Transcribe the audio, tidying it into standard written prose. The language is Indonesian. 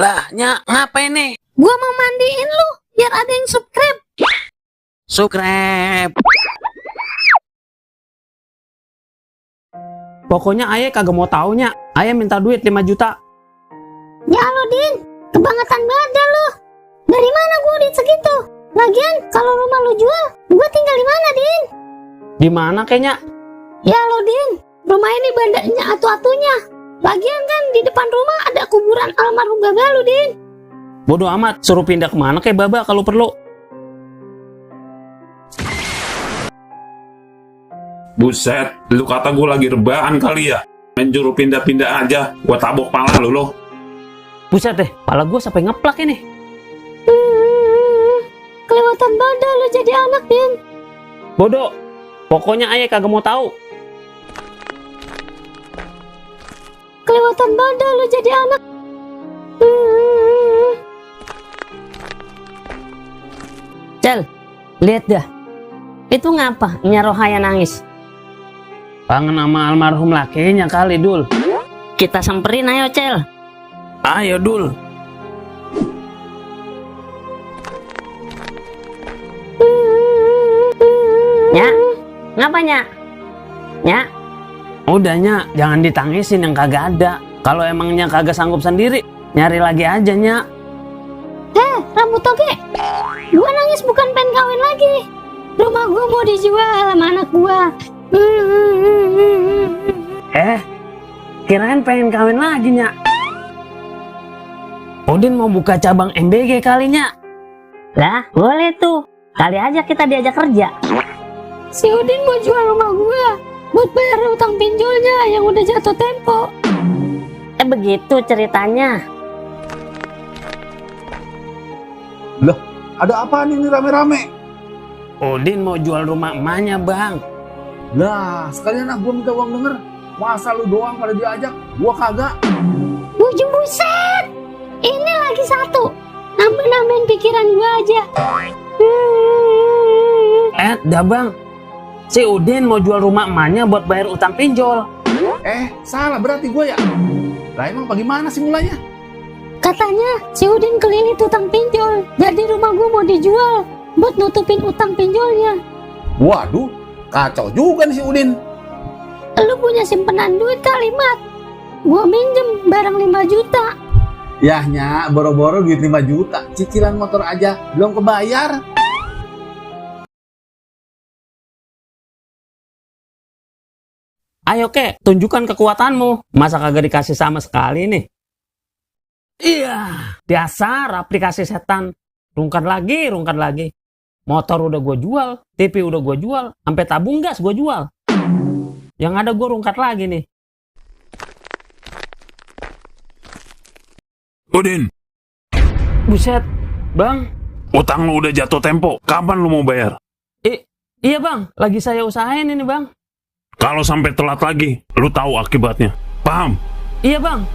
Lah, Nya, ngapain nih? Gua mau mandiin lu, biar ada yang subscribe. Subscribe. Pokoknya ayah kagak mau taunya. Ayah minta duit 5 juta. Ya lo, Din, kebangetan banget dah lu. Dari mana gua duit segitu? Lagian, kalau rumah lu jual, gua tinggal di mana, Din? Di mana kayaknya? Ya lo, Din, rumah ini bandanya atu-atunya. Lagian kan di depan rumah ada kuburan almarhum Baba lu, Din. Bodoh amat, suruh pindah kemana kayak Baba kalau perlu. Buset, lu kata gue lagi rebahan kali ya? Main juru pindah-pindah aja, gue tabok pala lu lo. Buset deh, pala gue sampai ngeplak ini. Kelewatan badan lu jadi anak, Din. Bodoh, pokoknya ayah kagak mau tahu. Kelewatan badan lu jadi anak. Cel, lihat dah. Itu ngapa Nya Rohaya nangis? Kangen sama almarhum lakinya kali, Dul. Kita samperin ayo, Cel. Ayo, Dul. Nya, ngapa Nya? Nya, Udah, Nya, jangan ditangisin yang kagak ada. Kalau emangnya kagak sanggup sendiri, nyari lagi aja, Nya. Rambut toge. Gua nangis bukan pengen kawin lagi. Rumah gua mau dijual sama anak gua. Kirain pengen kawin lagi, Nya. Udin mau buka cabang MBG kali, Nya. lah boleh tuh. Kali aja kita diajak kerja. Si Udin mau jual rumah gua buat bayar utang pinjolnya yang udah jatuh tempo. Begitu ceritanya. Loh, ada apa nih rame-rame? Udin mau jual rumah emaknya, Bang. Lah, sekalian gua minta uang denger. Masa lu doang pada diajak, gua kagak? Ujung buset. Ini lagi satu. Nambah-nambahin pikiran gua aja. Dah, Bang. Si Udin mau jual rumah emaknya buat bayar utang pinjol. Salah berarti gua ya? Lah emang bagaimana sih mulanya? Katanya si Udin kelilit utang pinjol. Jadi rumah gua mau dijual buat nutupin utang pinjolnya. Waduh, kacau juga nih si Udin. Lu punya simpenan duit kali, Mat? Gua minjem barang 5 juta. Yahnya, boro-boro duit 5 juta. Cicilan motor aja belum kebayar. Ayo, Kek, tunjukkan kekuatanmu. Masa kagak dikasih sama sekali nih? Iya, dasar aplikasi setan. Rungkat lagi. Motor udah gue jual, TV udah gue jual, sampai tabung gas gue jual. Yang ada gue rungkat lagi nih. Udin, Buset, Bang. utang lu udah jatuh tempo, kapan lu mau bayar? Iya, Bang, lagi saya usahain ini, Bang. Kalau sampai telat lagi, lu tahu akibatnya. Paham? Iya, Bang.